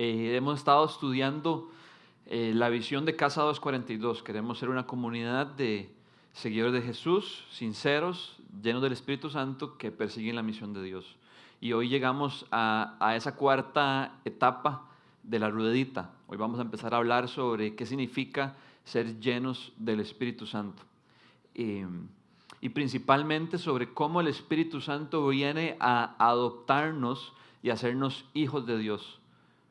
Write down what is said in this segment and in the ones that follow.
Hemos estado estudiando la visión de Casa 242. Queremos ser una comunidad de seguidores de Jesús, sinceros, llenos del Espíritu Santo, que persiguen la misión de Dios. Y hoy llegamos a esa cuarta etapa de la ruedita. Hoy vamos a empezar a hablar sobre qué significa ser llenos del Espíritu Santo. Y principalmente sobre cómo el Espíritu Santo viene a adoptarnos y hacernos hijos de Dios.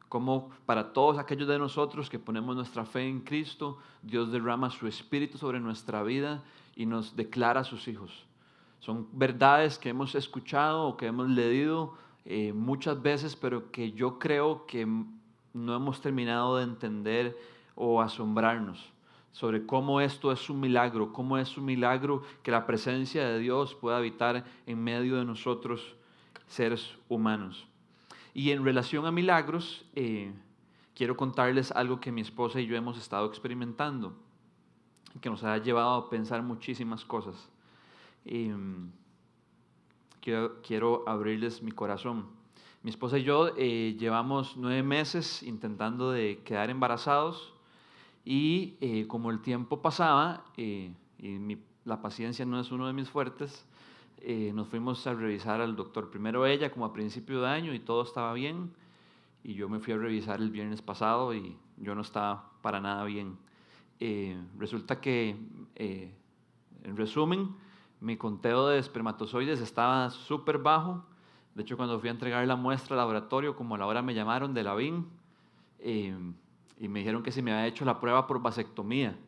Como para todos aquellos de nosotros que ponemos nuestra fe en Cristo, Dios derrama su Espíritu sobre nuestra vida y nos declara sus hijos. Son verdades que hemos escuchado o que hemos leído muchas veces, pero que yo creo que no hemos terminado de entender o asombrarnos sobre cómo esto es un milagro, cómo es un milagro que la presencia de Dios pueda habitar en medio de nosotros, seres humanos. Y en relación a milagros, quiero contarles algo que mi esposa y yo hemos estado experimentando, que nos ha llevado a pensar muchísimas cosas. Quiero abrirles mi corazón. Mi esposa y yo llevamos 9 meses intentando de quedar embarazados y como el tiempo pasaba la paciencia no es uno de mis fuertes, nos fuimos a revisar al doctor. Primero ella, como a principio de año, y todo estaba bien. Y yo me fui a revisar el viernes pasado y yo no estaba para nada bien. Resulta que, en resumen, mi conteo de espermatozoides estaba súper bajo. De hecho, cuando fui a entregar la muestra al laboratorio, como a la hora me llamaron de la VIN, y me dijeron que si me había hecho la prueba por vasectomía.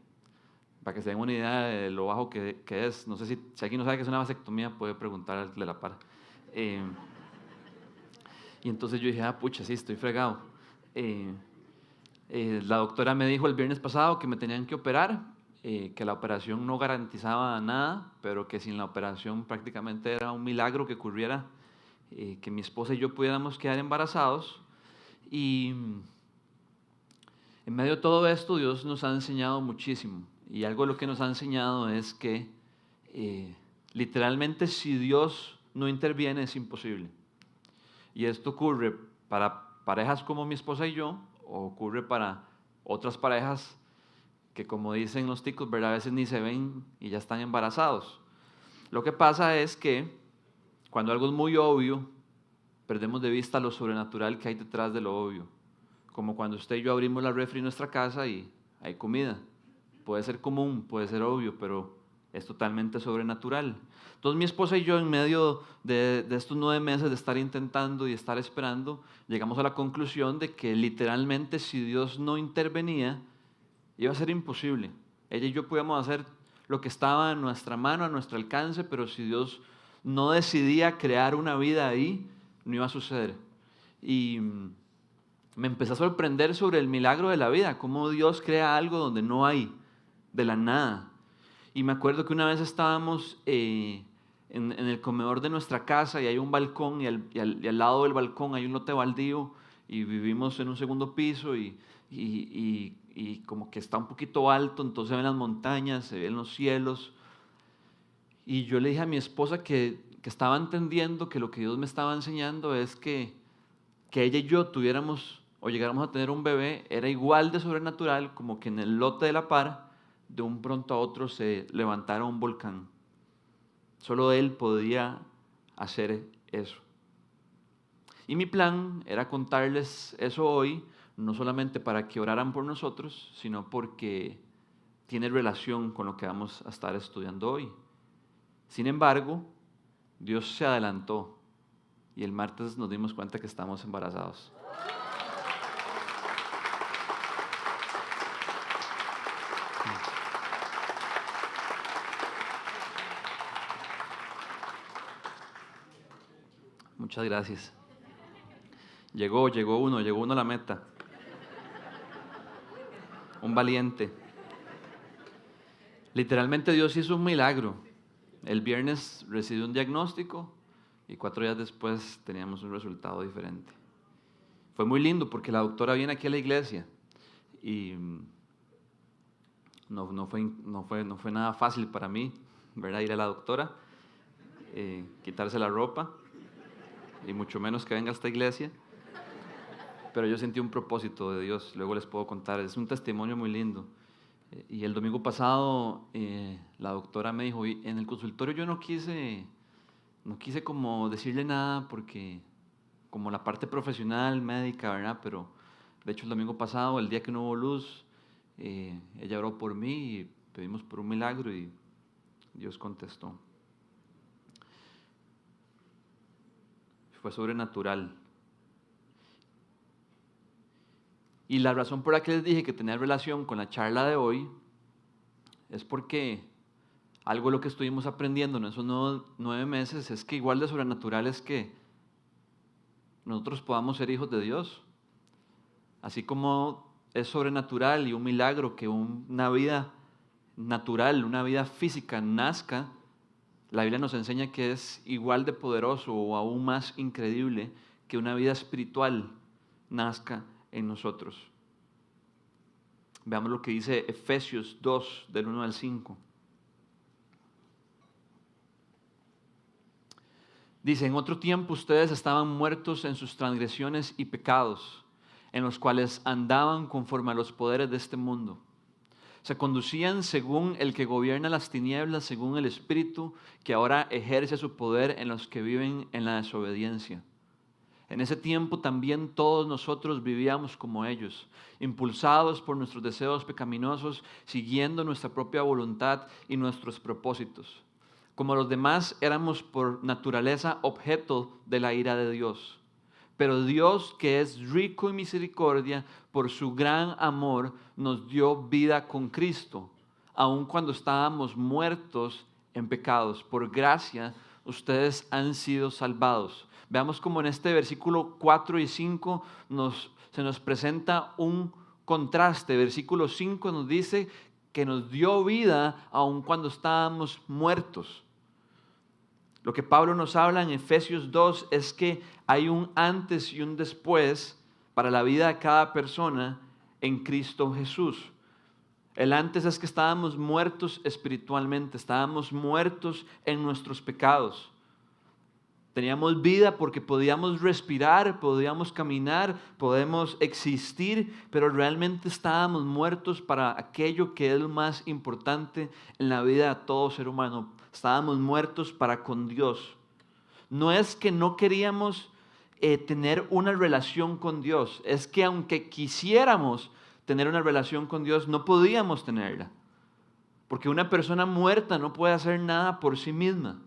Para que se den una idea de lo bajo que es. No sé si alguien no sabe qué es una vasectomía, puede preguntar al de la par. Y entonces yo dije, pucha, sí, estoy fregado. La doctora me dijo el viernes pasado que me tenían que operar, que la operación no garantizaba nada, pero que sin la operación prácticamente era un milagro que ocurriera, que mi esposa y yo pudiéramos quedar embarazados. Y en medio de todo esto, Dios nos ha enseñado muchísimo. Y algo de lo que nos ha enseñado es que literalmente si Dios no interviene es imposible. Y esto ocurre para parejas como mi esposa y yo, o ocurre para otras parejas que, como dicen los ticos, ¿verdad?, a veces ni se ven y ya están embarazados. Lo que pasa es que cuando algo es muy obvio, perdemos de vista lo sobrenatural que hay detrás de lo obvio. Como cuando usted y yo abrimos la refri en nuestra casa y hay comida. Puede ser común, puede ser obvio, pero es totalmente sobrenatural. Entonces mi esposa y yo, en medio de estos 9 meses de estar intentando y estar esperando, llegamos a la conclusión de que literalmente si Dios no intervenía, iba a ser imposible. Ella y yo podíamos hacer lo que estaba en nuestra mano, a nuestro alcance, pero si Dios no decidía crear una vida ahí, no iba a suceder. Y me empecé a sorprender sobre el milagro de la vida, cómo Dios crea algo donde no hay, de la nada. Y me acuerdo que una vez estábamos en el comedor de nuestra casa y hay un balcón y al lado del balcón hay un lote baldío y vivimos en un segundo piso y como que está un poquito alto, entonces se ven las montañas, se ven los cielos. Y yo le dije a mi esposa que estaba entendiendo que lo que Dios me estaba enseñando es que ella y yo tuviéramos o llegáramos a tener un bebé era igual de sobrenatural como que en el lote de la par de un pronto a otro se levantara un volcán. Solo Él podía hacer eso. Y mi plan era contarles eso hoy, no solamente para que oraran por nosotros, sino porque tiene relación con lo que vamos a estar estudiando hoy. Sin embargo, Dios se adelantó y el martes nos dimos cuenta que estamos embarazados. Muchas gracias. Llegó uno a la meta. Un valiente. Literalmente Dios hizo un milagro. El viernes recibí un diagnóstico y 4 días después teníamos un resultado diferente. Fue muy lindo porque la doctora viene aquí a la iglesia y no fue nada fácil para mí, ¿verdad?, ir a la doctora, quitarse la ropa y mucho menos que venga a esta iglesia. pero yo sentí un propósito de Dios, luego les puedo contar, es un testimonio muy lindo. Y el domingo pasado la doctora me dijo, "Y en el consultorio yo no quise como decirle nada porque como la parte profesional, médica, ¿verdad? Pero de hecho el domingo pasado, el día que no hubo luz, ella oró por mí y pedimos por un milagro y Dios contestó. Fue sobrenatural. Y la razón por la que les dije que tenía relación con la charla de hoy es porque algo de lo que estuvimos aprendiendo en esos 9 meses es que igual de sobrenatural es que nosotros podamos ser hijos de Dios. Así como es sobrenatural y un milagro que una vida natural, una vida física nazca, la Biblia nos enseña que es igual de poderoso o aún más increíble que una vida espiritual nazca en nosotros. Veamos lo que dice Efesios 2, del 1 al 5. Dice, en otro tiempo ustedes estaban muertos en sus transgresiones y pecados, en los cuales andaban conforme a los poderes de este mundo. Se conducían según el que gobierna las tinieblas, según el Espíritu que ahora ejerce su poder en los que viven en la desobediencia. En ese tiempo también todos nosotros vivíamos como ellos, impulsados por nuestros deseos pecaminosos, siguiendo nuestra propia voluntad y nuestros propósitos. Como los demás éramos por naturaleza objeto de la ira de Dios. Pero Dios, que es rico en misericordia, por su gran amor, nos dio vida con Cristo, aun cuando estábamos muertos en pecados. Por gracia, ustedes han sido salvados. Veamos cómo en este versículo 4 y 5 se nos presenta un contraste. Versículo 5 nos dice que nos dio vida aun cuando estábamos muertos. Lo que Pablo nos habla en Efesios 2 es que hay un antes y un después para la vida de cada persona en Cristo Jesús. El antes es que estábamos muertos espiritualmente, estábamos muertos en nuestros pecados. Teníamos vida porque podíamos respirar, podíamos caminar, podemos existir, pero realmente estábamos muertos para aquello que es lo más importante en la vida de todo ser humano. Estábamos muertos para con Dios. No es que no queríamos tener una relación con Dios, es que aunque quisiéramos tener una relación con Dios, no podíamos tenerla. Porque una persona muerta no puede hacer nada por sí misma.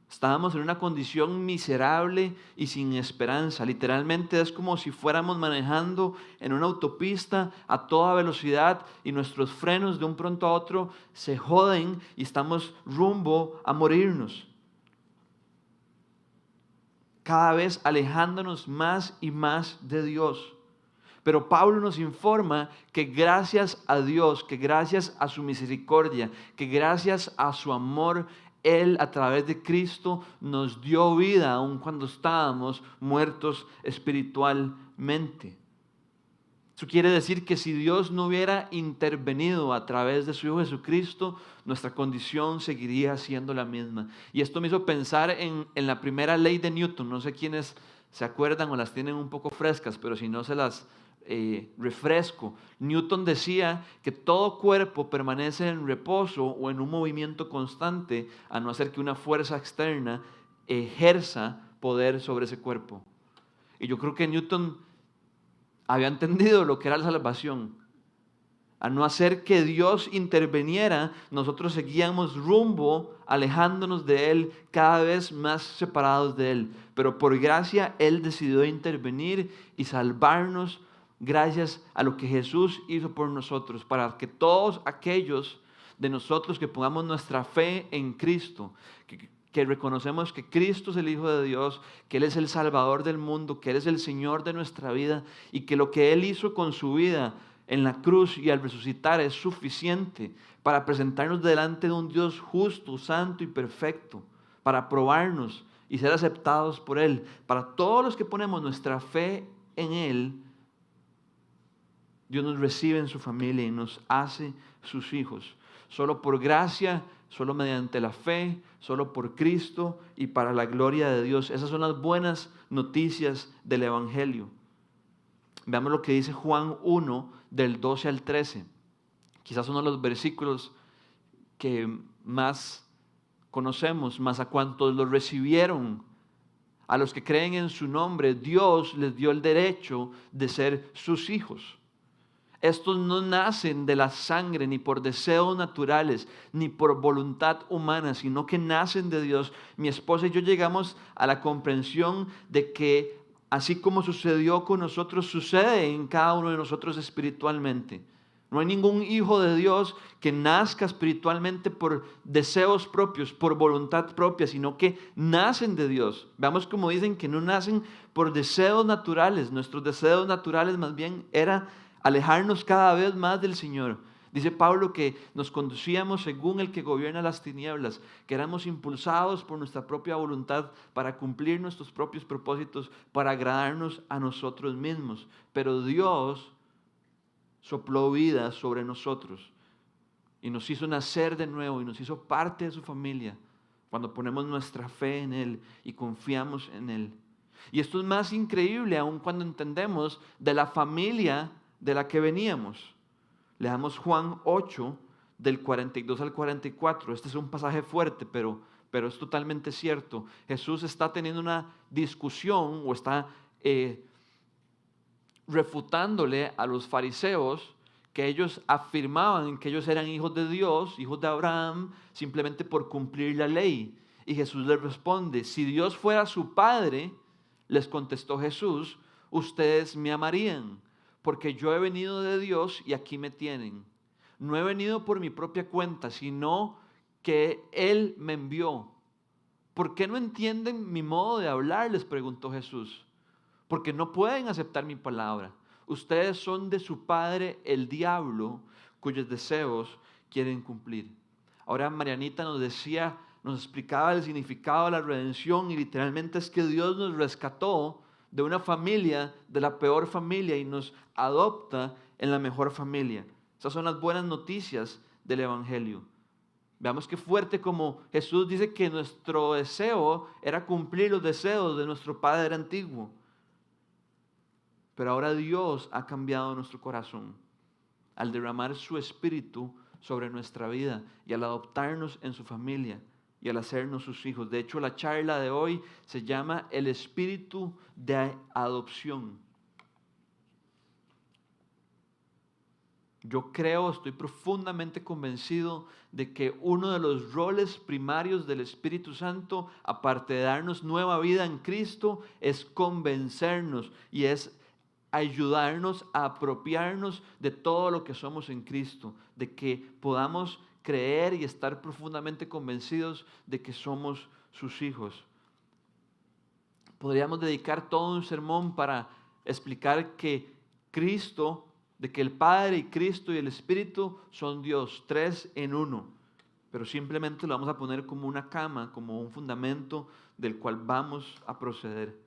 Estábamos en una condición miserable y sin esperanza. Literalmente es como si fuéramos manejando en una autopista a toda velocidad y nuestros frenos de un pronto a otro se joden y estamos rumbo a morirnos. Cada vez alejándonos más y más de Dios. Pero Pablo nos informa que gracias a Dios, que gracias a su misericordia, que gracias a su amor, Él a través de Cristo nos dio vida aun cuando estábamos muertos espiritualmente. Eso quiere decir que si Dios no hubiera intervenido a través de su Hijo Jesucristo, nuestra condición seguiría siendo la misma. Y esto me hizo pensar en la primera ley de Newton. No sé quiénes se acuerdan o las tienen un poco frescas, pero si no se las refresco. Newton decía que todo cuerpo permanece en reposo o en un movimiento constante a no ser que una fuerza externa ejerza poder sobre ese cuerpo. Y yo creo que Newton había entendido lo que era la salvación. A no hacer que Dios interviniera, nosotros seguíamos rumbo, alejándonos de Él, cada vez más separados de Él. Pero por gracia Él decidió intervenir y salvarnos gracias a lo que Jesús hizo por nosotros, para que todos aquellos de nosotros que pongamos nuestra fe en Cristo, que reconocemos que Cristo es el Hijo de Dios, que Él es el Salvador del mundo, que Él es el Señor de nuestra vida y que lo que Él hizo con su vida en la cruz y al resucitar es suficiente para presentarnos delante de un Dios justo, santo y perfecto, para probarnos y ser aceptados por Él. Para todos los que ponemos nuestra fe en Él, Dios nos recibe en su familia y nos hace sus hijos. Solo por gracia solo mediante la fe, solo por Cristo y para la gloria de Dios. Esas son las buenas noticias del Evangelio. Veamos lo que dice Juan 1, del 12 al 13. Quizás uno de los versículos que más conocemos, más a cuantos lo recibieron, a los que creen en su nombre, Dios les dio el derecho de ser sus hijos. Estos no nacen de la sangre, ni por deseos naturales, ni por voluntad humana, sino que nacen de Dios. Mi esposa y yo llegamos a la comprensión de que así como sucedió con nosotros, sucede en cada uno de nosotros espiritualmente. No hay ningún hijo de Dios que nazca espiritualmente por deseos propios, por voluntad propia, sino que nacen de Dios. Veamos como dicen que no nacen por deseos naturales. Nuestros deseos naturales más bien era alejarnos cada vez más del Señor. Dice Pablo que nos conducíamos según el que gobierna las tinieblas, que éramos impulsados por nuestra propia voluntad para cumplir nuestros propios propósitos, para agradarnos a nosotros mismos. Pero Dios sopló vida sobre nosotros y nos hizo nacer de nuevo y nos hizo parte de su familia cuando ponemos nuestra fe en Él y confiamos en Él. Y esto es más increíble aún cuando entendemos de la familia de la que veníamos. Leamos Juan 8, del 42 al 44. Este es un pasaje fuerte, pero es totalmente cierto. Jesús está teniendo una discusión o está refutándole a los fariseos que ellos afirmaban que ellos eran hijos de Dios, hijos de Abraham, simplemente por cumplir la ley. Y Jesús les responde, si Dios fuera su Padre, les contestó Jesús, ustedes me amarían, porque yo he venido de Dios y aquí me tienen. No he venido por mi propia cuenta, sino que Él me envió. ¿Por qué no entienden mi modo de hablar?, les preguntó Jesús. Porque no pueden aceptar mi palabra. Ustedes son de su padre el diablo, cuyos deseos quieren cumplir. Ahora Marianita nos explicaba el significado de la redención y literalmente es que Dios nos rescató de una familia, de la peor familia y nos adopta en la mejor familia. Esas son las buenas noticias del Evangelio. Veamos qué fuerte como Jesús dice que nuestro deseo era cumplir los deseos de nuestro padre antiguo. Pero ahora Dios ha cambiado nuestro corazón al derramar su espíritu sobre nuestra vida y al adoptarnos en su familia y al hacernos sus hijos. De hecho, la charla de hoy se llama el espíritu de adopción. Yo estoy profundamente convencido de que uno de los roles primarios del Espíritu Santo, aparte de darnos nueva vida en Cristo, es convencernos y es ayudarnos a apropiarnos de todo lo que somos en Cristo, de que podamos creer y estar profundamente convencidos de que somos sus hijos. Podríamos dedicar todo un sermón para explicar que Cristo, de que el Padre y Cristo y el Espíritu son Dios, tres en uno, pero simplemente lo vamos a poner como una cama, como un fundamento del cual vamos a proceder.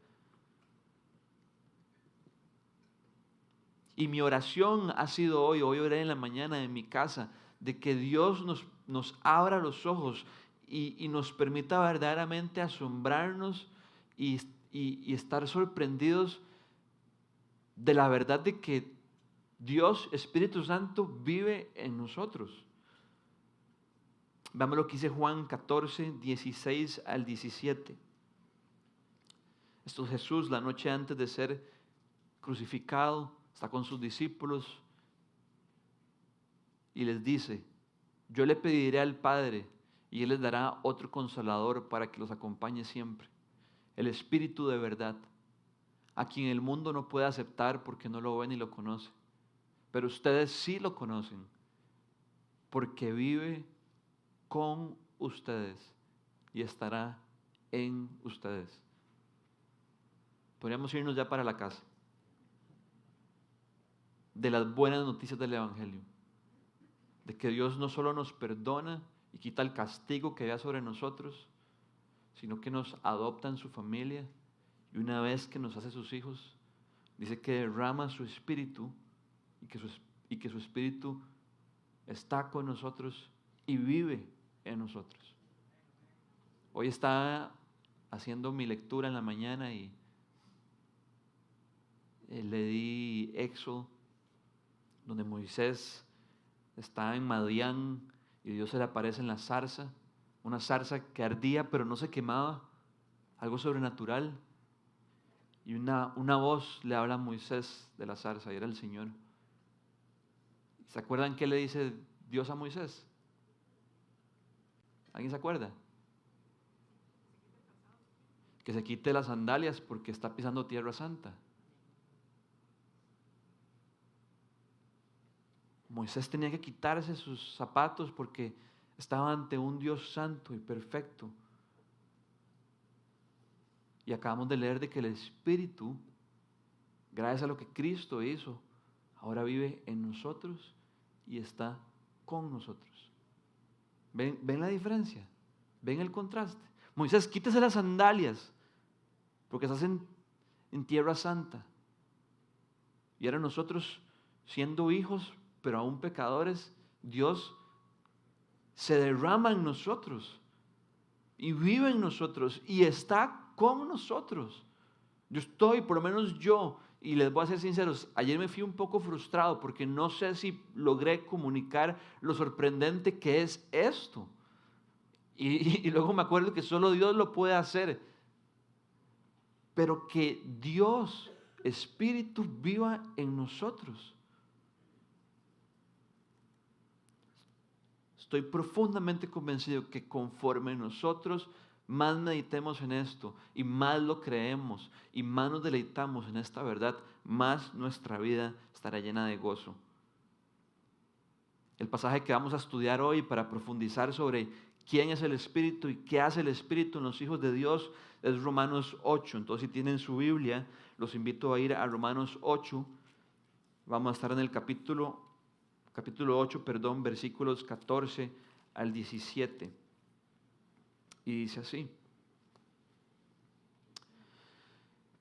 Y mi oración ha sido hoy oré en la mañana en mi casa, de que Dios nos abra los ojos y nos permita verdaderamente asombrarnos y estar sorprendidos de la verdad de que Dios, Espíritu Santo, vive en nosotros. Veamos lo que dice Juan 14, 16 al 17. Esto es Jesús la noche antes de ser crucificado. Está con sus discípulos y les dice, yo le pediré al Padre y Él les dará otro consolador para que los acompañe siempre, el Espíritu de verdad, a quien el mundo no puede aceptar porque no lo ve ni lo conoce, pero ustedes sí lo conocen, porque vive con ustedes y estará en ustedes. Podríamos irnos ya para la casa. De las buenas noticias del Evangelio, de que Dios no solo nos perdona y quita el castigo que había sobre nosotros, sino que nos adopta en su familia y una vez que nos hace sus hijos, dice que derrama su espíritu y que su espíritu está con nosotros y vive en nosotros. Hoy estaba haciendo mi lectura en la mañana y le di Éxodo, donde Moisés está en Madián y Dios se le aparece en la zarza, una zarza que ardía pero no se quemaba, algo sobrenatural. Y una voz le habla a Moisés de la zarza, y era el Señor. ¿Se acuerdan qué le dice Dios a Moisés? ¿Alguien se acuerda? Que se quite las sandalias porque está pisando tierra santa. Moisés tenía que quitarse sus zapatos porque estaba ante un Dios santo y perfecto. Y acabamos de leer de que el Espíritu, gracias a lo que Cristo hizo, ahora vive en nosotros y está con nosotros. ¿Ven la diferencia? ¿Ven el contraste? Moisés, quítese las sandalias porque estás en tierra santa. Y ahora nosotros, siendo hijos, pero aún pecadores, Dios se derrama en nosotros y vive en nosotros y está con nosotros. Yo estoy, por lo menos yo, y les voy a ser sinceros, ayer me fui un poco frustrado porque no sé si logré comunicar lo sorprendente que es esto. Y luego me acuerdo que solo Dios lo puede hacer. Pero que Dios, Espíritu, viva en nosotros. Estoy profundamente convencido que conforme nosotros más meditemos en esto y más lo creemos y más nos deleitamos en esta verdad, más nuestra vida estará llena de gozo. El pasaje que vamos a estudiar hoy para profundizar sobre quién es el Espíritu y qué hace el Espíritu en los hijos de Dios es Romanos 8. Entonces, si tienen su Biblia, los invito a ir a Romanos 8. Vamos a estar en el capítulo 8, versículos 14 al 17. Y dice así: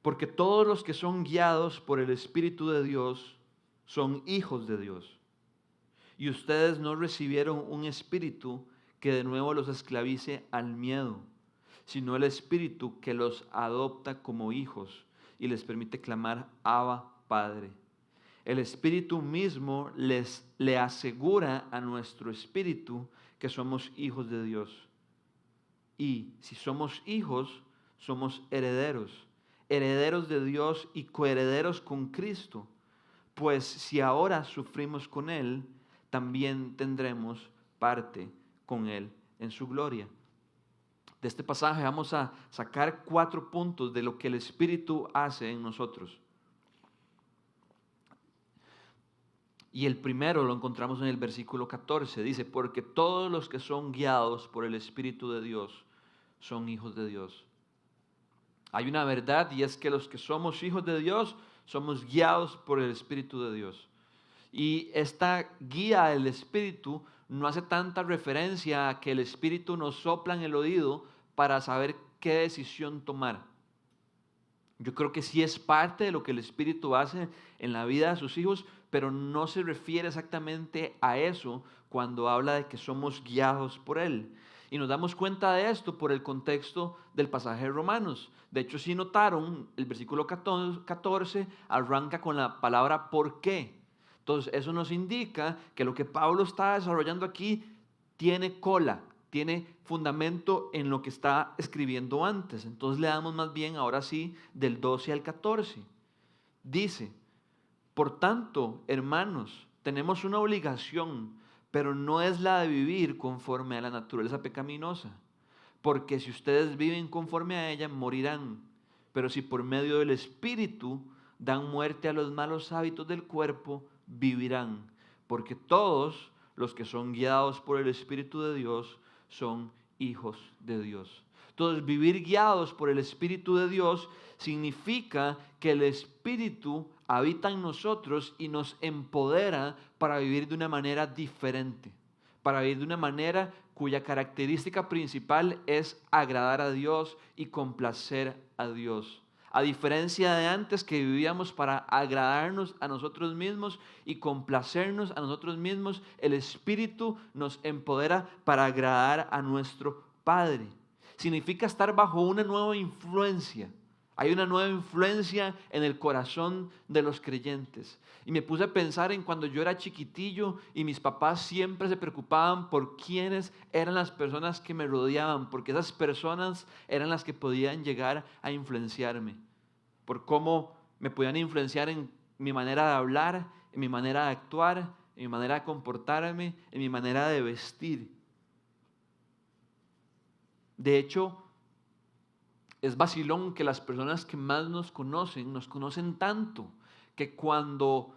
porque todos los que son guiados por el Espíritu de Dios son hijos de Dios. Y ustedes no recibieron un espíritu que de nuevo los esclavice al miedo, sino el Espíritu que los adopta como hijos y les permite clamar: Abba, Padre. El Espíritu mismo le asegura a nuestro espíritu que somos hijos de Dios. Y si somos hijos, somos herederos, herederos de Dios y coherederos con Cristo. Pues si ahora sufrimos con Él, también tendremos parte con Él en su gloria. De este pasaje vamos a sacar 4 puntos de lo que el Espíritu hace en nosotros. Y el primero lo encontramos en el versículo 14. Dice: porque todos los que son guiados por el Espíritu de Dios son hijos de Dios. Hay una verdad, y es que los que somos hijos de Dios somos guiados por el Espíritu de Dios. Y esta guía del Espíritu no hace tanta referencia a que el Espíritu nos sopla en el oído para saber qué decisión tomar. Yo creo que sí es parte de lo que el Espíritu hace en la vida de sus hijos, pero no se refiere exactamente a eso cuando habla de que somos guiados por Él. Y nos damos cuenta de esto por el contexto del pasaje de Romanos. De hecho, si notaron, el versículo 14 arranca con la palabra ¿por qué? Entonces, eso nos indica que lo que Pablo está desarrollando aquí tiene cola, tiene fundamento en lo que está escribiendo antes. Entonces le damos más bien, ahora sí, del 12 al 14. Dice: por tanto, hermanos, tenemos una obligación, pero no es la de vivir conforme a la naturaleza pecaminosa. Porque si ustedes viven conforme a ella, morirán. Pero si por medio del Espíritu dan muerte a los malos hábitos del cuerpo, vivirán. Porque todos los que son guiados por el Espíritu de Dios son hijos de Dios. Entonces, vivir guiados por el Espíritu de Dios significa que el Espíritu habita en nosotros y nos empodera para vivir de una manera diferente, para vivir de una manera cuya característica principal es agradar a Dios y complacer a Dios. A diferencia de antes que vivíamos para agradarnos a nosotros mismos y complacernos a nosotros mismos, el Espíritu nos empodera para agradar a nuestro Padre. Significa estar bajo una nueva influencia. Hay una nueva influencia en el corazón de los creyentes. Y me puse a pensar en cuando yo era chiquitillo y mis papás siempre se preocupaban por quiénes eran las personas que me rodeaban, porque esas personas eran las que podían llegar a influenciarme, por cómo me podían influenciar en mi manera de hablar, en mi manera de actuar, en mi manera de comportarme, en mi manera de vestir. De hecho, es vacilón que las personas que más nos conocen tanto, que cuando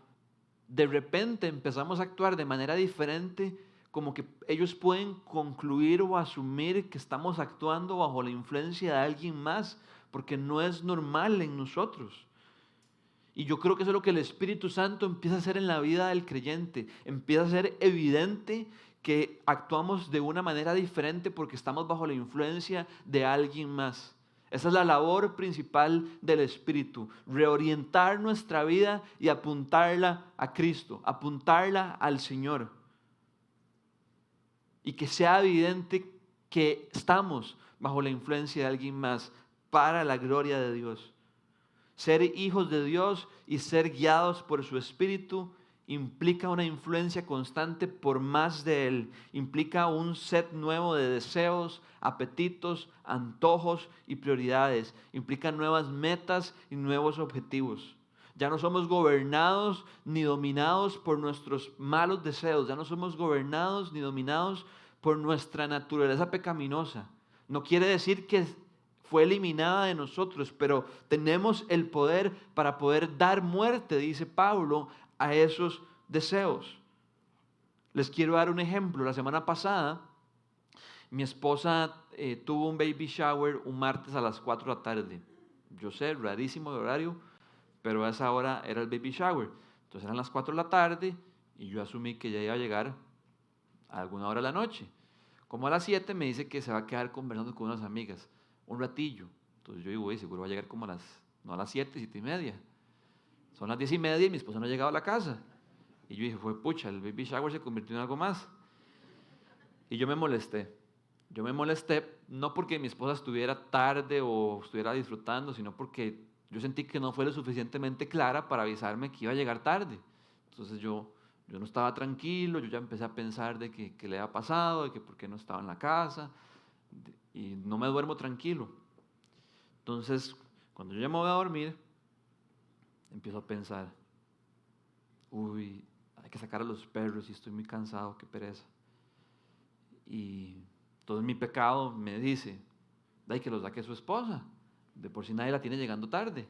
de repente empezamos a actuar de manera diferente, como que ellos pueden concluir o asumir que estamos actuando bajo la influencia de alguien más, porque no es normal en nosotros. Y yo creo que eso es lo que el Espíritu Santo empieza a hacer en la vida del creyente. Empieza a ser evidente que actuamos de una manera diferente porque estamos bajo la influencia de alguien más. Esa es la labor principal del Espíritu, reorientar nuestra vida y apuntarla a Cristo, apuntarla al Señor. Y que sea evidente que estamos bajo la influencia de alguien más para la gloria de Dios. Ser hijos de Dios y ser guiados por su Espíritu implica una influencia constante por más de Él. Implica un set nuevo de deseos, apetitos, antojos y prioridades. Implica nuevas metas y nuevos objetivos. Ya no somos gobernados ni dominados por nuestros malos deseos. Ya no somos gobernados ni dominados por nuestra naturaleza pecaminosa. No quiere decir que fue eliminada de nosotros, pero tenemos el poder para poder dar muerte, dice Pablo, a esos deseos. Les quiero dar un ejemplo. La semana pasada, mi esposa tuvo un baby shower un martes a las 4 de la tarde. Yo sé, rarísimo de horario, pero a esa hora era el baby shower. Entonces eran las 4 de la tarde y yo asumí que ya iba a llegar a alguna hora de la noche. Como a las 7 me dice que se va a quedar conversando con unas amigas un ratillo. Entonces yo digo, seguro va a llegar como no a las 7, 7:30. Son las 10:30 y mi esposa no ha llegado a la casa. Y yo dije, pucha, el baby shower se convirtió en algo más. Y yo me molesté. Yo me molesté no porque mi esposa estuviera tarde o estuviera disfrutando, sino porque yo sentí que no fue lo suficientemente clara para avisarme que iba a llegar tarde. Entonces yo no estaba tranquilo, yo ya empecé a pensar de que qué le había pasado, de que por qué no estaba en la casa, y no me duermo tranquilo. Entonces, cuando yo ya me voy a dormir, empiezo a pensar, uy, hay que sacar a los perros y estoy muy cansado, qué pereza. Y todo mi pecado me dice, hay que los saque su esposa, de por sí nadie la tiene llegando tarde.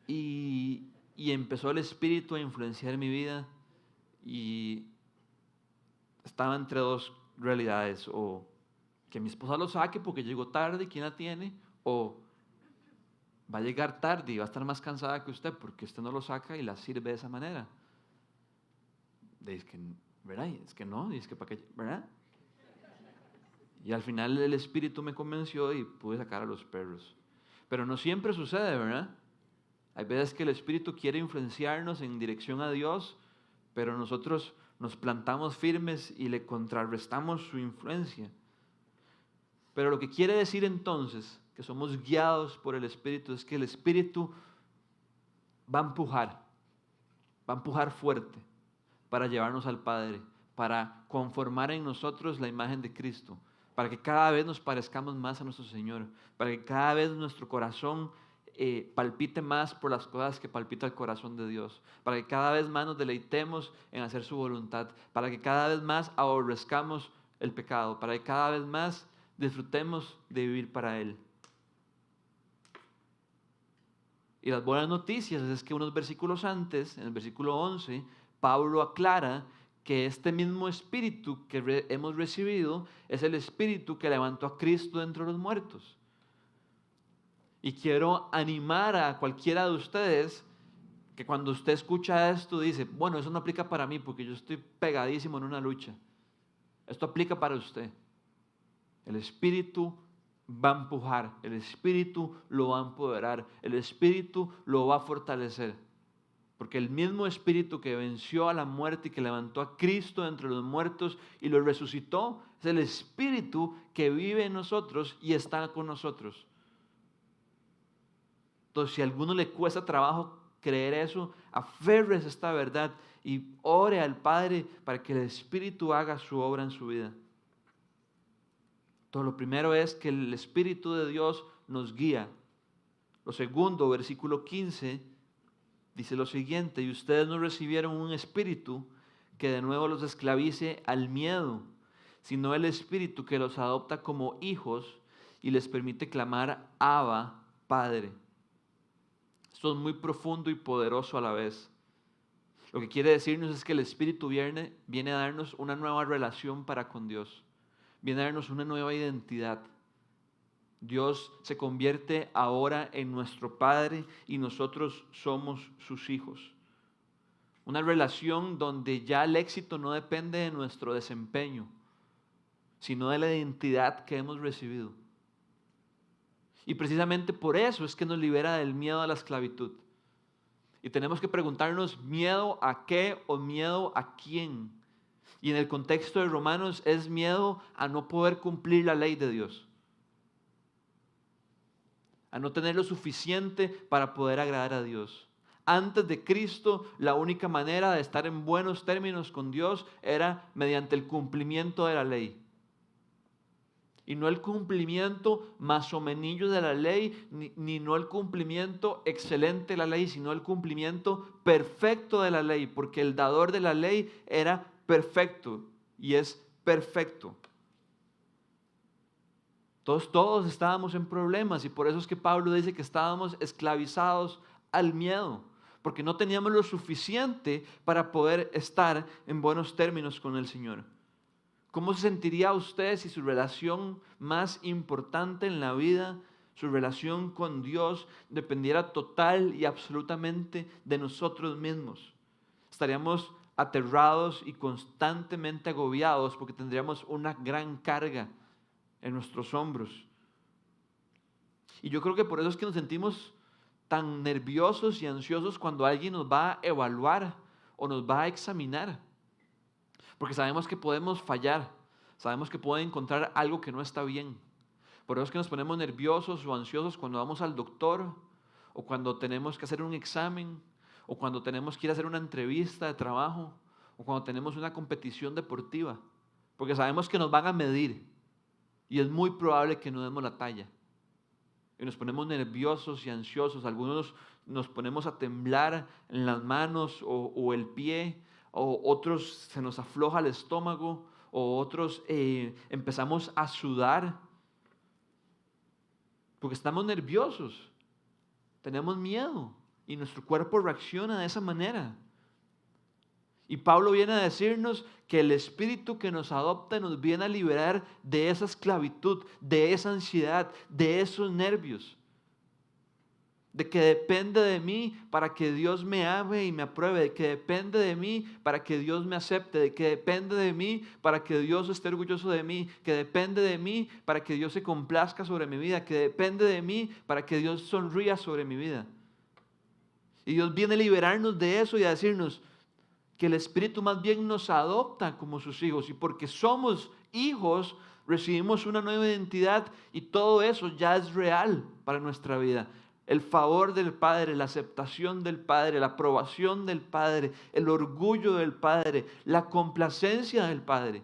Y empezó el Espíritu a influenciar mi vida y estaba entre dos realidades, o que mi esposa lo saque porque llegó tarde, ¿quién la tiene? O va a llegar tarde y va a estar más cansada que usted porque usted no lo saca y la sirve de esa manera. Es que, ¿verdad? Es que no, es que para qué, ¿verdad? Y al final el Espíritu me convenció y pude sacar a los perros. Pero no siempre sucede, ¿verdad? Hay veces que el Espíritu quiere influenciarnos en dirección a Dios, pero nosotros nos plantamos firmes y le contrarrestamos su influencia. Pero lo que quiere decir entonces que somos guiados por el Espíritu es que el Espíritu va a empujar fuerte para llevarnos al Padre, para conformar en nosotros la imagen de Cristo, para que cada vez nos parezcamos más a nuestro Señor, para que cada vez nuestro corazón palpite más por las cosas que palpita el corazón de Dios, para que cada vez más nos deleitemos en hacer su voluntad, para que cada vez más aborrezcamos el pecado, para que cada vez más disfrutemos de vivir para Él. Y las buenas noticias es que unos versículos antes, en el versículo 11, Pablo aclara que este mismo Espíritu que hemos recibido es el Espíritu que levantó a Cristo de entre los muertos. Y quiero animar a cualquiera de ustedes que cuando usted escucha esto dice, bueno, eso no aplica para mí porque yo estoy pegadísimo en una lucha. Esto aplica para usted. El Espíritu va a empujar, el Espíritu lo va a empoderar, el Espíritu lo va a fortalecer. Porque el mismo Espíritu que venció a la muerte y que levantó a Cristo entre los muertos y lo resucitó, es el Espíritu que vive en nosotros y está con nosotros. Entonces, si a alguno le cuesta trabajo creer eso, aférrese a esta verdad y ore al Padre para que el Espíritu haga su obra en su vida. Entonces, lo primero es que el Espíritu de Dios nos guía. Lo segundo, versículo 15, dice lo siguiente: y ustedes no recibieron un espíritu que de nuevo los esclavice al miedo, sino el Espíritu que los adopta como hijos y les permite clamar Abba, Padre. Esto es muy profundo y poderoso a la vez. Lo que quiere decirnos es que el Espíritu viene a darnos una nueva relación para con Dios. Viene a darnos una nueva identidad. Dios se convierte ahora en nuestro Padre y nosotros somos sus hijos. Una relación donde ya el éxito no depende de nuestro desempeño, sino de la identidad que hemos recibido. Y precisamente por eso es que nos libera del miedo a la esclavitud. Y tenemos que preguntarnos, ¿miedo a qué o miedo a quién? Y en el contexto de Romanos es miedo a no poder cumplir la ley de Dios, a no tener lo suficiente para poder agradar a Dios. Antes de Cristo, la única manera de estar en buenos términos con Dios era mediante el cumplimiento de la ley. Y no el cumplimiento más o menos de la ley, ni no el cumplimiento excelente de la ley, sino el cumplimiento perfecto de la ley, porque el dador de la ley era perfecto y es perfecto. Todos estábamos en problemas y por eso es que Pablo dice que estábamos esclavizados al miedo, porque no teníamos lo suficiente para poder estar en buenos términos con el Señor. ¿Cómo se sentiría usted si su relación más importante en la vida, su relación con Dios, dependiera total y absolutamente de nosotros mismos? Estaríamos aterrados y constantemente agobiados porque tendríamos una gran carga en nuestros hombros. Y yo creo que por eso es que nos sentimos tan nerviosos y ansiosos cuando alguien nos va a evaluar o nos va a examinar. Porque sabemos que podemos fallar, sabemos que puede encontrar algo que no está bien. Por eso es que nos ponemos nerviosos o ansiosos cuando vamos al doctor, o cuando tenemos que hacer un examen, o cuando tenemos que ir a hacer una entrevista de trabajo, o cuando tenemos una competición deportiva. Porque sabemos que nos van a medir. Y es muy probable que no demos la talla. Y nos ponemos nerviosos y ansiosos. Algunos nos ponemos a temblar en las manos o el pie. O otros se nos afloja el estómago. O otros empezamos a sudar. Porque estamos nerviosos. Tenemos miedo. Y nuestro cuerpo reacciona de esa manera. Y Pablo viene a decirnos que el Espíritu que nos adopta nos viene a liberar de esa esclavitud, de esa ansiedad, de esos nervios. De que depende de mí para que Dios me ame y me apruebe, de que depende de mí para que Dios me acepte, de que depende de mí para que Dios esté orgulloso de mí, que depende de mí para que Dios se complazca sobre mi vida, que depende de mí para que Dios sonría sobre mi vida. Y Dios viene a liberarnos de eso y a decirnos que el Espíritu más bien nos adopta como sus hijos, y porque somos hijos recibimos una nueva identidad y todo eso ya es real para nuestra vida. El favor del Padre, la aceptación del Padre, la aprobación del Padre, el orgullo del Padre, la complacencia del Padre.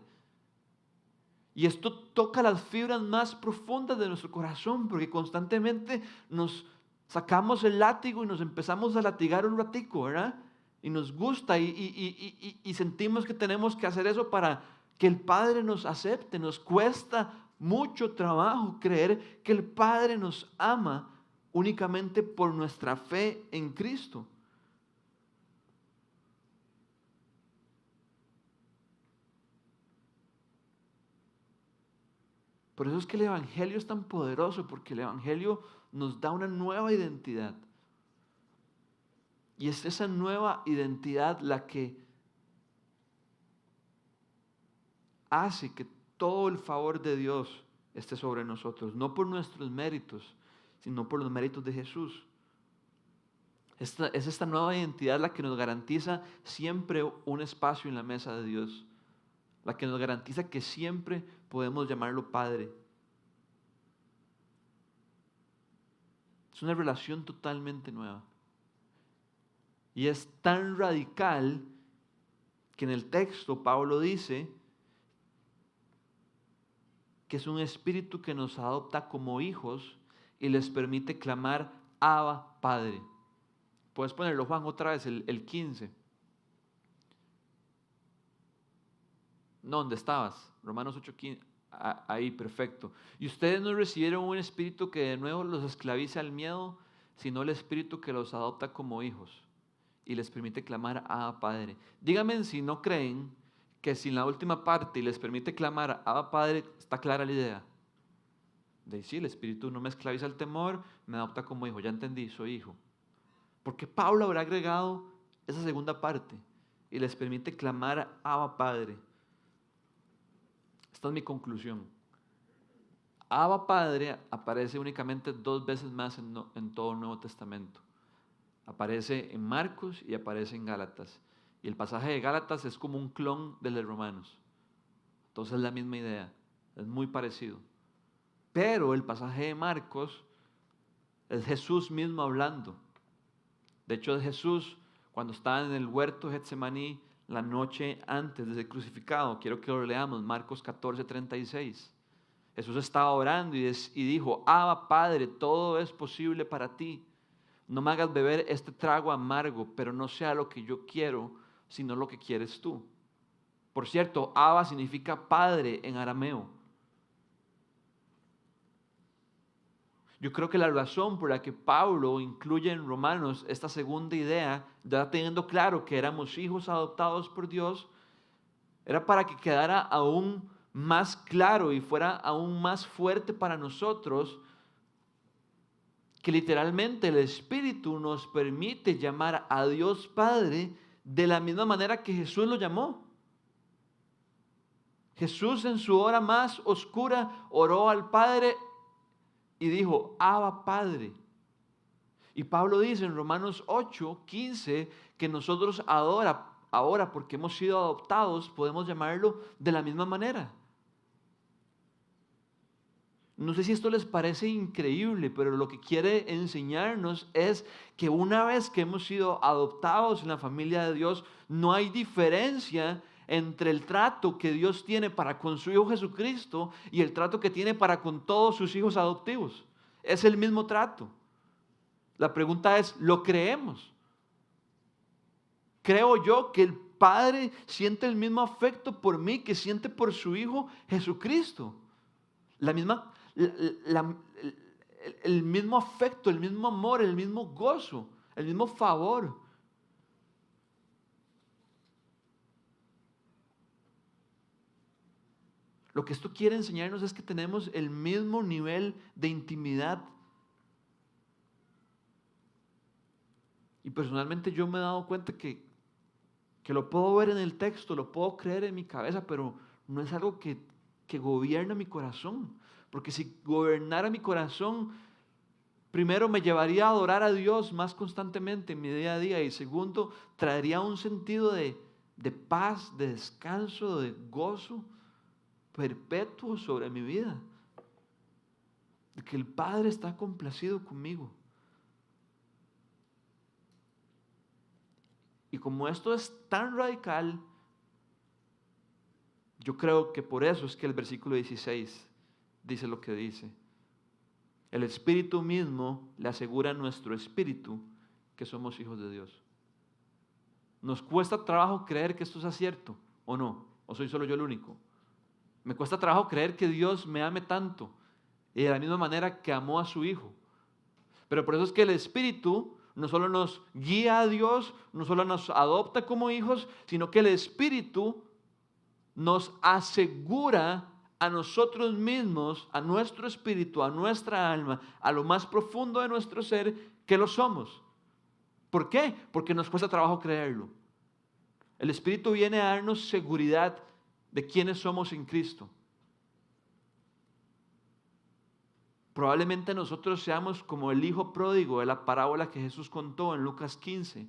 Y esto toca las fibras más profundas de nuestro corazón, porque constantemente nos sacamos el látigo y nos empezamos a latigar un ratico, ¿verdad? Y nos gusta y sentimos que tenemos que hacer eso para que el Padre nos acepte. Nos cuesta mucho trabajo creer que el Padre nos ama únicamente por nuestra fe en Cristo. Por eso es que el Evangelio es tan poderoso, porque el Evangelio nos da una nueva identidad. Y es esa nueva identidad la que hace que todo el favor de Dios esté sobre nosotros, no por nuestros méritos, sino por los méritos de Jesús. Es esta nueva identidad la que nos garantiza siempre un espacio en la mesa de Dios, la que nos garantiza que siempre podemos llamarlo Padre. Es una relación totalmente nueva. Y es tan radical que en el texto Pablo dice que es un espíritu que nos adopta como hijos y les permite clamar Abba, Padre. Puedes ponerlo, Juan, otra vez, el 15. No, ¿dónde estabas? Romanos 8:15. Ahí, perfecto. Y ustedes no recibieron un espíritu que de nuevo los esclavice al miedo, sino el espíritu que los adopta como hijos y les permite clamar Abba, Padre. Díganme si no creen que sin la última parte y les permite clamar Abba, Padre, está clara la idea. De decir, sí, el espíritu no me esclaviza al temor, me adopta como hijo. Ya entendí, soy hijo. Porque Pablo habrá agregado esa segunda parte y les permite clamar Abba, Padre. Esta es mi conclusión. Abba, Padre aparece únicamente 2 veces más en todo el Nuevo Testamento. Aparece en Marcos y aparece en Gálatas. Y el pasaje de Gálatas es como un clon del de Romanos. Entonces es la misma idea, es muy parecido. Pero el pasaje de Marcos es Jesús mismo hablando. De hecho, es Jesús cuando estaba en el huerto de Getsemaní la noche antes de ser crucificado. Quiero que lo leamos, Marcos 14:36. Jesús estaba orando y dijo, Abba, Padre, todo es posible para ti. No me hagas beber este trago amargo, pero no sea lo que yo quiero, sino lo que quieres tú. Por cierto, Abba significa padre en arameo. Yo creo que la razón por la que Pablo incluye en Romanos esta segunda idea, ya teniendo claro que éramos hijos adoptados por Dios, era para que quedara aún más claro y fuera aún más fuerte para nosotros que literalmente el Espíritu nos permite llamar a Dios Padre de la misma manera que Jesús lo llamó. Jesús en su hora más oscura oró al Padre y dijo, Abba, Padre. Y Pablo dice en Romanos 8:15 que nosotros ahora, porque hemos sido adoptados, podemos llamarlo de la misma manera. No sé si esto les parece increíble, pero lo que quiere enseñarnos es que una vez que hemos sido adoptados en la familia de Dios, no hay diferencia entre el trato que Dios tiene para con su Hijo Jesucristo y el trato que tiene para con todos sus hijos adoptivos. Es el mismo trato. La pregunta es, ¿lo creemos? Creo yo que el Padre siente el mismo afecto por mí que siente por su Hijo Jesucristo. El mismo afecto, el mismo amor, el mismo gozo, el mismo favor. Lo que esto quiere enseñarnos es que tenemos el mismo nivel de intimidad. Y personalmente yo me he dado cuenta que lo puedo ver en el texto, lo puedo creer en mi cabeza, pero no es algo que gobierna mi corazón. Porque si gobernara mi corazón, primero me llevaría a adorar a Dios más constantemente en mi día a día. Y segundo, traería un sentido de paz, de descanso, de gozo perpetuo sobre mi vida. De que el Padre está complacido conmigo. Y como esto es tan radical, yo creo que por eso es que el versículo 16 dice lo que dice. El Espíritu mismo le asegura a nuestro espíritu que somos hijos de Dios. ¿Nos cuesta trabajo creer que esto sea cierto o no? ¿O soy solo yo el único? Me cuesta trabajo creer que Dios me ame tanto y de la misma manera que amó a su Hijo. Pero por eso es que el Espíritu no solo nos guía a Dios, no solo nos adopta como hijos, sino que el Espíritu nos asegura a nosotros mismos, a nuestro espíritu, a nuestra alma, a lo más profundo de nuestro ser, que lo somos. ¿Por qué? Porque nos cuesta trabajo creerlo. El Espíritu viene a darnos seguridad de quiénes somos en Cristo. Probablemente nosotros seamos como el hijo pródigo de la parábola que Jesús contó en Lucas 15,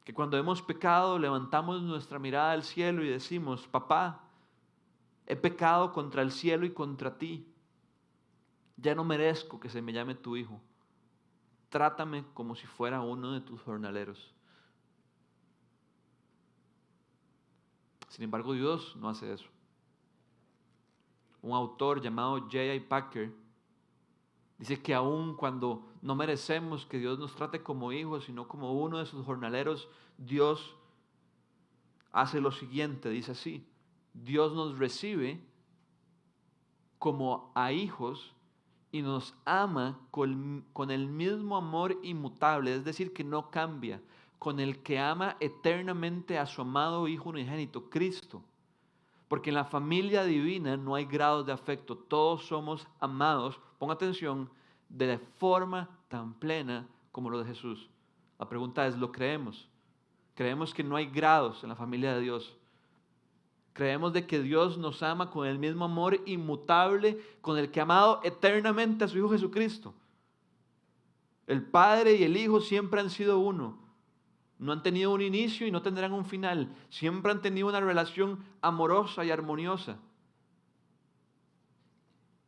que cuando hemos pecado levantamos nuestra mirada al cielo y decimos: papá, he pecado contra el cielo y contra ti. Ya no merezco que se me llame tu hijo. Trátame como si fuera uno de tus jornaleros. Sin embargo, Dios no hace eso. Un autor llamado J.I. Packer dice que aun cuando no merecemos que Dios nos trate como hijos, sino como uno de sus jornaleros, Dios hace lo siguiente, dice así: Dios nos recibe como a hijos y nos ama con el mismo amor inmutable, es decir, que no cambia, con el que ama eternamente a su amado Hijo unigénito, Cristo. Porque en la familia divina no hay grados de afecto, todos somos amados, ponga atención, de forma tan plena como lo de Jesús. La pregunta es, ¿lo creemos? Creemos que no hay grados en la familia de Dios. Creemos de que Dios nos ama con el mismo amor inmutable con el que ha amado eternamente a su Hijo Jesucristo. El Padre y el Hijo siempre han sido uno. No han tenido un inicio y no tendrán un final. Siempre han tenido una relación amorosa y armoniosa.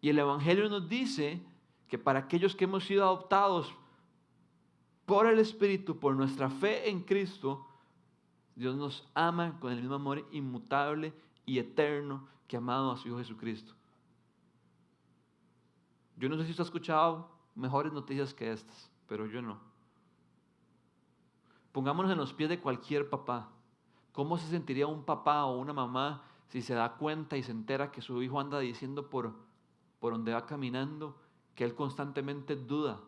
Y el Evangelio nos dice que para aquellos que hemos sido adoptados por el Espíritu, por nuestra fe en Cristo, Dios nos ama con el mismo amor inmutable y eterno que ha amado a su Hijo Jesucristo. Yo no sé si usted ha escuchado mejores noticias que estas, pero yo no. Pongámonos en los pies de cualquier papá. ¿Cómo se sentiría un papá o una mamá si se da cuenta y se entera que su hijo anda diciendo por donde va caminando que él constantemente duda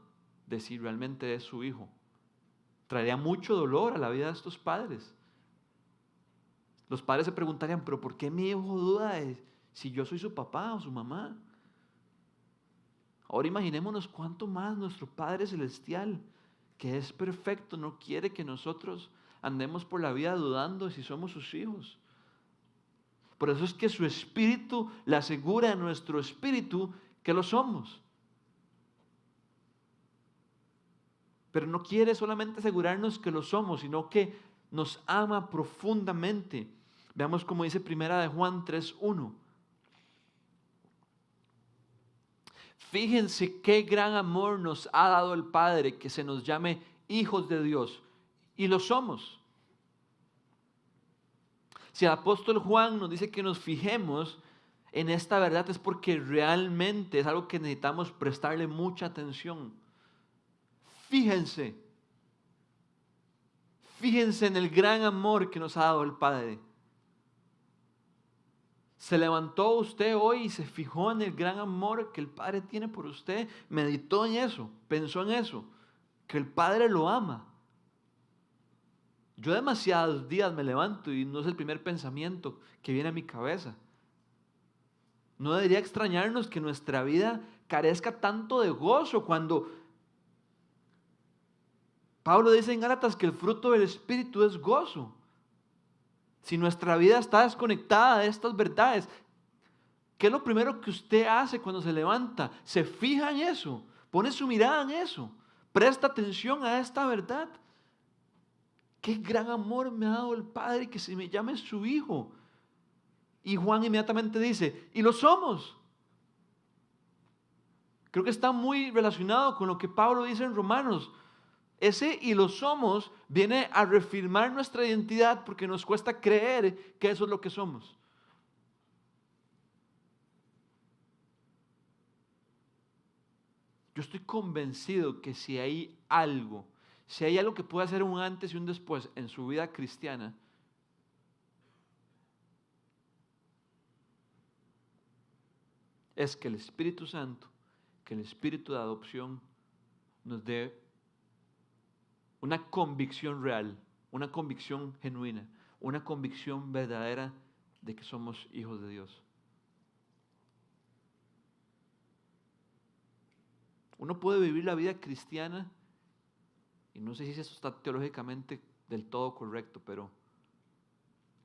de si realmente es su hijo? Traería mucho dolor a la vida de estos padres. Los padres se preguntarían: ¿pero por qué mi hijo duda de si yo soy su papá o su mamá? Ahora imaginémonos cuánto más nuestro Padre Celestial, que es perfecto, no quiere que nosotros andemos por la vida dudando de si somos sus hijos. Por eso es que su Espíritu le asegura a nuestro espíritu que lo somos. Pero no quiere solamente asegurarnos que lo somos, sino que nos ama profundamente. Veamos cómo dice Primera de Juan 3:1. Fíjense qué gran amor nos ha dado el Padre, que se nos llame hijos de Dios. Y lo somos. Si el apóstol Juan nos dice que nos fijemos en esta verdad, es porque realmente es algo que necesitamos prestarle mucha atención. Fíjense. Fíjense en el gran amor que nos ha dado el Padre. ¿Se levantó usted hoy y se fijó en el gran amor que el Padre tiene por usted? ¿Meditó en eso? ¿Pensó en eso? Que el Padre lo ama. Yo demasiados días me levanto y no es el primer pensamiento que viene a mi cabeza. No debería extrañarnos que nuestra vida carezca tanto de gozo cuando Pablo dice en Gálatas que el fruto del Espíritu es gozo. Si nuestra vida está desconectada de estas verdades, ¿qué es lo primero que usted hace cuando se levanta? Se fija en eso, pone su mirada en eso, presta atención a esta verdad. Qué gran amor me ha dado el Padre que se me llame su Hijo. Y Juan inmediatamente dice: y lo somos. Creo que está muy relacionado con lo que Pablo dice en Romanos. Ese "y lo somos" viene a reafirmar nuestra identidad porque nos cuesta creer que eso es lo que somos. Yo estoy convencido que si hay algo que puede hacer un antes y un después en su vida cristiana, es que el Espíritu Santo, que el Espíritu de adopción nos dé una convicción real, una convicción genuina, una convicción verdadera de que somos hijos de Dios. Uno puede vivir la vida cristiana, y no sé si eso está teológicamente del todo correcto, pero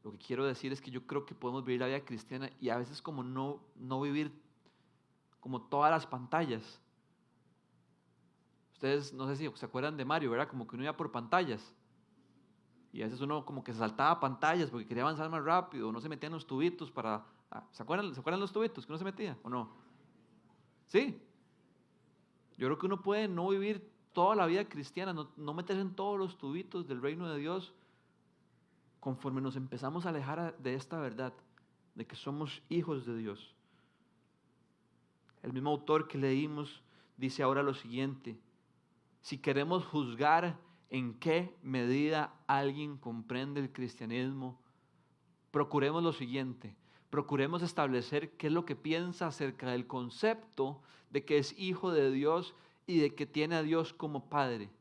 lo que quiero decir es que yo creo que podemos vivir la vida cristiana y a veces como no vivir como todas las pantallas. Ustedes, no sé si se acuerdan de Mario, ¿verdad? Como que uno iba por pantallas. Y a veces uno como que se saltaba pantallas porque quería avanzar más rápido, no se metía en los tubitos para... ¿Se acuerdan los tubitos que uno se metía o no? Sí. Yo creo que uno puede no vivir toda la vida cristiana, no meterse en todos los tubitos del reino de Dios conforme nos empezamos a alejar de esta verdad, de que somos hijos de Dios. El mismo autor que leímos dice ahora lo siguiente: si queremos juzgar en qué medida alguien comprende el cristianismo, procuremos lo siguiente: procuremos establecer qué es lo que piensa acerca del concepto de que es hijo de Dios y de que tiene a Dios como Padre.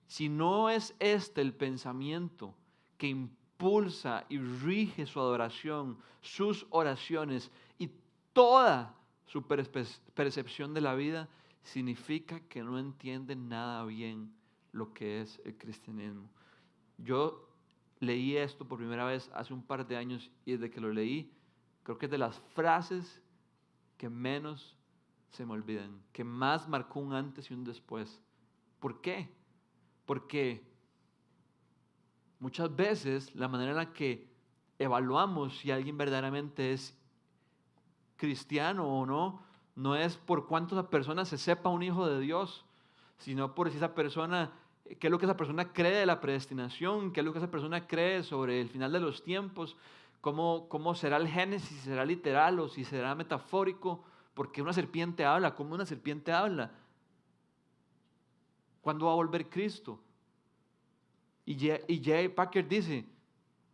Si no es este el pensamiento que impulsa y rige su adoración, sus oraciones y toda su percepción de la vida, significa que no entiende nada bien lo que es el cristianismo. Yo leí esto por primera vez hace un par de años y desde que lo leí, creo que es de las frases que menos se me olvidan, que más marcó un antes y un después. ¿Por qué? Porque muchas veces la manera en la que evaluamos si alguien verdaderamente es cristiano o no, no es por cuánto esa persona se sepa un hijo de Dios, sino por si esa persona, qué es lo que esa persona cree de la predestinación, qué es lo que esa persona cree sobre el final de los tiempos, cómo será el Génesis, si será literal o si será metafórico, porque una serpiente habla, cómo una serpiente habla. ¿Cuándo va a volver Cristo? Y J. Packer dice,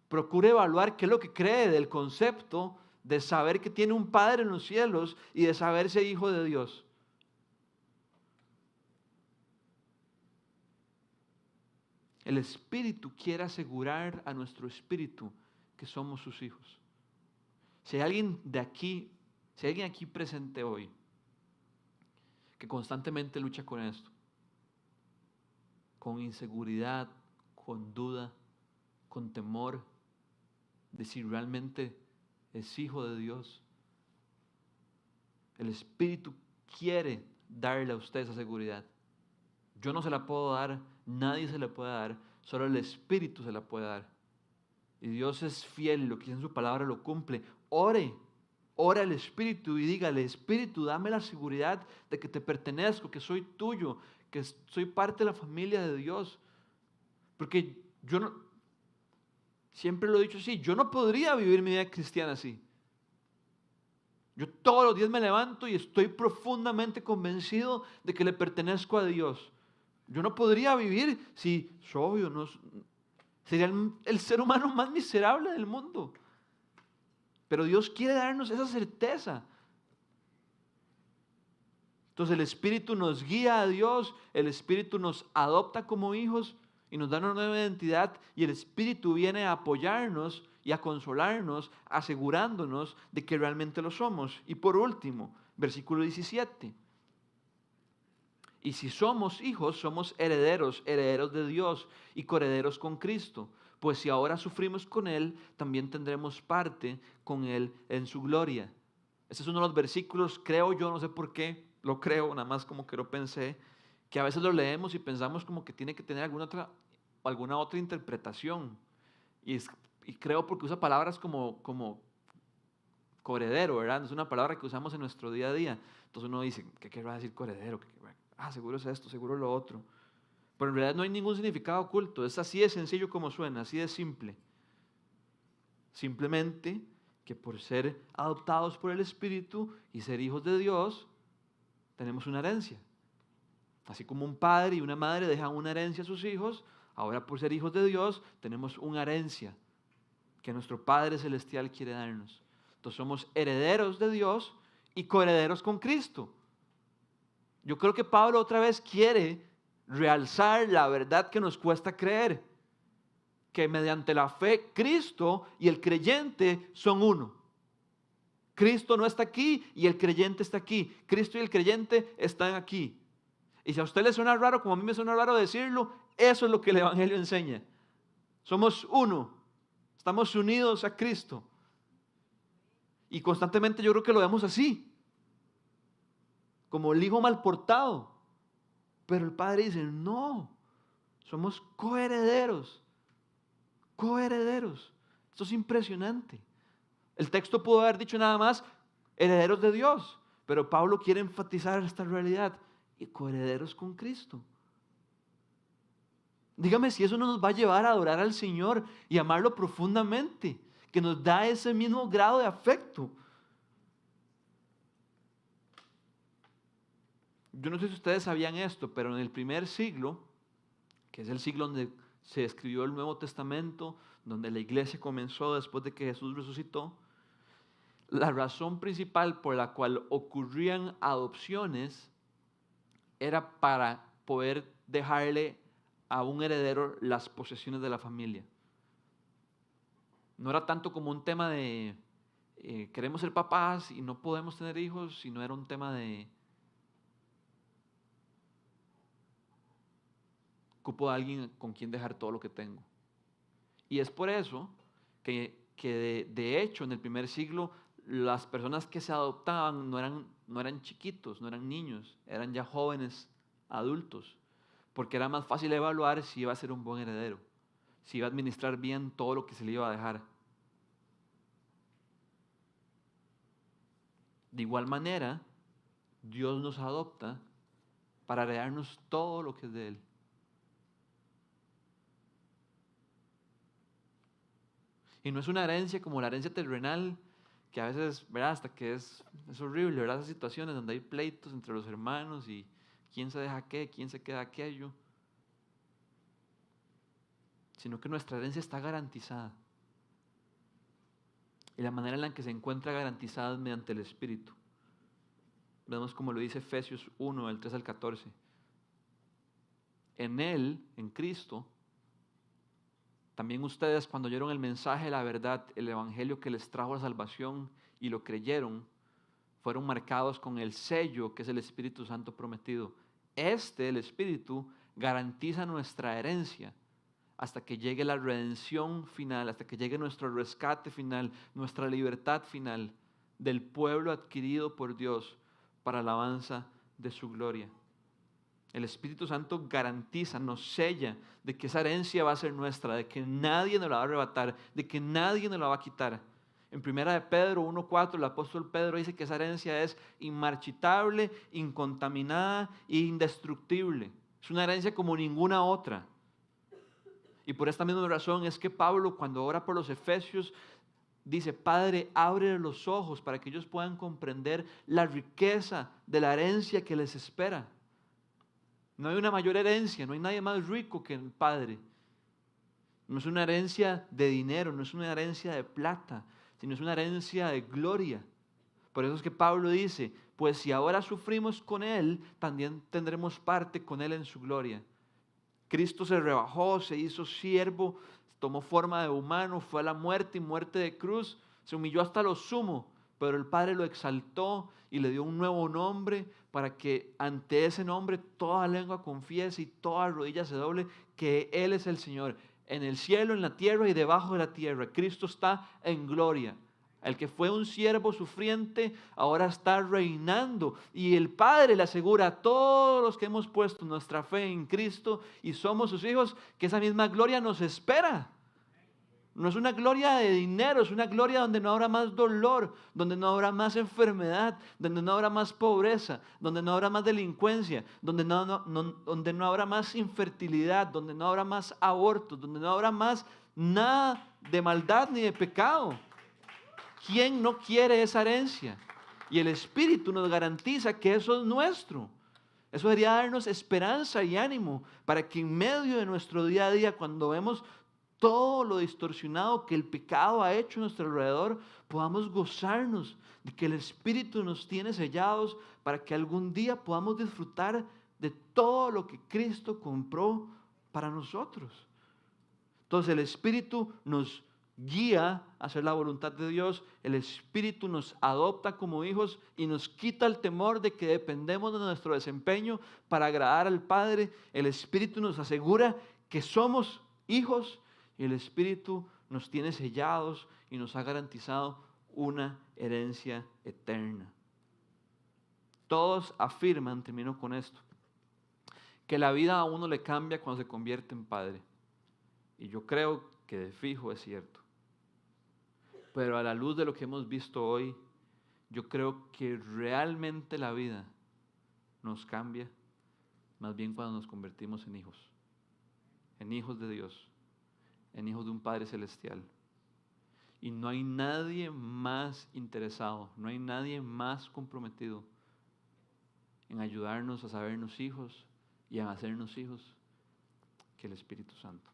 procure evaluar qué es lo que cree del concepto de saber que tiene un Padre en los cielos y de saberse hijo de Dios. El Espíritu quiere asegurar a nuestro espíritu que somos sus hijos. Si hay alguien aquí presente hoy que constantemente lucha con esto, con inseguridad, con duda, con temor de si realmente es hijo de Dios, el Espíritu quiere darle a usted esa seguridad. Yo no se la puedo dar, nadie se la puede dar, solo el Espíritu se la puede dar. Y Dios es fiel, lo que dice en su palabra lo cumple. Ore al Espíritu y dígale: Espíritu, dame la seguridad de que te pertenezco, que soy tuyo, que soy parte de la familia de Dios. Porque yo no, siempre lo he dicho así, yo no podría vivir mi vida cristiana así. Yo todos los días me levanto y estoy profundamente convencido de que le pertenezco a Dios. Yo no podría vivir si soy o no. Sería el ser humano más miserable del mundo. Pero Dios quiere darnos esa certeza. Entonces el Espíritu nos guía a Dios, el Espíritu nos adopta como hijos y nos da una nueva identidad, y el Espíritu viene a apoyarnos y a consolarnos, asegurándonos de que realmente lo somos. Y por último, versículo 17. Y si somos hijos, somos herederos, herederos de Dios y coherederos con Cristo. Pues si ahora sufrimos con Él, también tendremos parte con Él en su gloria. Este es uno de los versículos, creo yo, no sé por qué, lo creo, nada más como que lo pensé, que a veces lo leemos y pensamos como que tiene que tener alguna otra interpretación. Y creo porque usa palabras como coheredero, ¿verdad? Es una palabra que usamos en nuestro día a día. Entonces uno dice, ¿qué querrá decir coheredero? Seguro es esto, seguro es lo otro. Pero en realidad no hay ningún significado oculto. Es así de sencillo como suena, así de simple. Simplemente que por ser adoptados por el Espíritu y ser hijos de Dios, tenemos una herencia. Así como un padre y una madre dejan una herencia a sus hijos, ahora por ser hijos de Dios tenemos una herencia que nuestro Padre Celestial quiere darnos. Entonces somos herederos de Dios y coherederos con Cristo. Yo creo que Pablo otra vez quiere realzar la verdad que nos cuesta creer, que mediante la fe Cristo y el creyente son uno. Cristo no está aquí y el creyente está aquí. Cristo y el creyente están aquí. Y si a usted le suena raro, como a mí me suena raro decirlo, eso es lo que el Evangelio enseña. Somos uno, estamos unidos a Cristo. Y constantemente yo creo que lo vemos así. como el hijo mal portado. Pero el padre dice, no, somos coherederos, coherederos. Esto es impresionante. El texto pudo haber dicho nada más, herederos de Dios, pero Pablo quiere enfatizar esta realidad, y coherederos con Cristo. Dígame si eso no nos va a llevar a adorar al Señor y amarlo profundamente, que nos da ese mismo grado de afecto. Yo no sé si ustedes sabían esto, pero en el primer siglo, que es el siglo donde se escribió el Nuevo Testamento, donde la iglesia comenzó después de que Jesús resucitó, la razón principal por la cual ocurrían adopciones era para poder dejarle a un heredero las posesiones de la familia. No era tanto como un tema de queremos ser papás y no podemos tener hijos, sino era un tema de ocupo a alguien con quien dejar todo lo que tengo. Y es por eso que de hecho en el primer siglo las personas que se adoptaban no eran chiquitos, no eran niños, eran ya jóvenes adultos, porque era más fácil evaluar si iba a ser un buen heredero, si iba a administrar bien todo lo que se le iba a dejar. De igual manera, Dios nos adopta para heredarnos todo lo que es de Él. Y no es una herencia como la herencia terrenal, que a veces, ¿verdad? Hasta que es horrible, ¿verdad? Esas situaciones donde hay pleitos entre los hermanos y quién se deja qué, quién se queda aquello. Sino que nuestra herencia está garantizada. Y la manera en la que se encuentra garantizada es mediante el Espíritu. Vemos como lo dice Efesios 1, del 3 al 14. En Él, en Cristo, también ustedes cuando oyeron el mensaje de la verdad, el evangelio que les trajo la salvación y lo creyeron, fueron marcados con el sello que es el Espíritu Santo prometido. El Espíritu, garantiza nuestra herencia hasta que llegue la redención final, hasta que llegue nuestro rescate final, nuestra libertad final del pueblo adquirido por Dios para alabanza de su gloria. El Espíritu Santo garantiza, nos sella de que esa herencia va a ser nuestra, de que nadie nos la va a arrebatar, de que nadie nos la va a quitar. En 1 de Pedro 1:4, el apóstol Pedro dice que esa herencia es inmarchitable, incontaminada e indestructible. Es una herencia como ninguna otra. Y por esta misma razón es que Pablo, cuando ora por los efesios, dice, Padre, ábrele los ojos para que ellos puedan comprender la riqueza de la herencia que les espera. No hay una mayor herencia, no hay nadie más rico que el Padre. No es una herencia de dinero, no es una herencia de plata, sino es una herencia de gloria. Por eso es que Pablo dice, pues si ahora sufrimos con Él, también tendremos parte con Él en su gloria. Cristo se rebajó, se hizo siervo, tomó forma de humano, fue a la muerte y muerte de cruz, se humilló hasta lo sumo, pero el Padre lo exaltó y le dio un nuevo nombre para que ante ese nombre toda lengua confiese y toda rodilla se doble que Él es el Señor. En el cielo, en la tierra y debajo de la tierra, Cristo está en gloria. El que fue un siervo sufriente ahora está reinando y el Padre le asegura a todos los que hemos puesto nuestra fe en Cristo y somos sus hijos que esa misma gloria nos espera. No es una gloria de dinero, es una gloria donde no habrá más dolor, donde no habrá más enfermedad, donde no habrá más pobreza, donde no habrá más delincuencia, donde no habrá más infertilidad, donde no habrá más abortos, donde no habrá más nada de maldad ni de pecado. ¿Quién no quiere esa herencia? Y el Espíritu nos garantiza que eso es nuestro. Eso debería darnos esperanza y ánimo para que en medio de nuestro día a día, cuando vemos todo lo distorsionado que el pecado ha hecho a nuestro alrededor, podamos gozarnos de que el Espíritu nos tiene sellados para que algún día podamos disfrutar de todo lo que Cristo compró para nosotros. Entonces el Espíritu nos guía a hacer la voluntad de Dios, el Espíritu nos adopta como hijos y nos quita el temor de que dependemos de nuestro desempeño para agradar al Padre. El Espíritu nos asegura que somos hijos y el Espíritu nos tiene sellados y nos ha garantizado una herencia eterna. Todos afirman, termino con esto, que la vida a uno le cambia cuando se convierte en padre. Y yo creo que de fijo es cierto. Pero a la luz de lo que hemos visto hoy, yo creo que realmente la vida nos cambia más bien cuando nos convertimos en hijos de Dios, en hijos de un Padre Celestial. Y no hay nadie más interesado, no hay nadie más comprometido en ayudarnos a sabernos hijos y a hacernos hijos que el Espíritu Santo.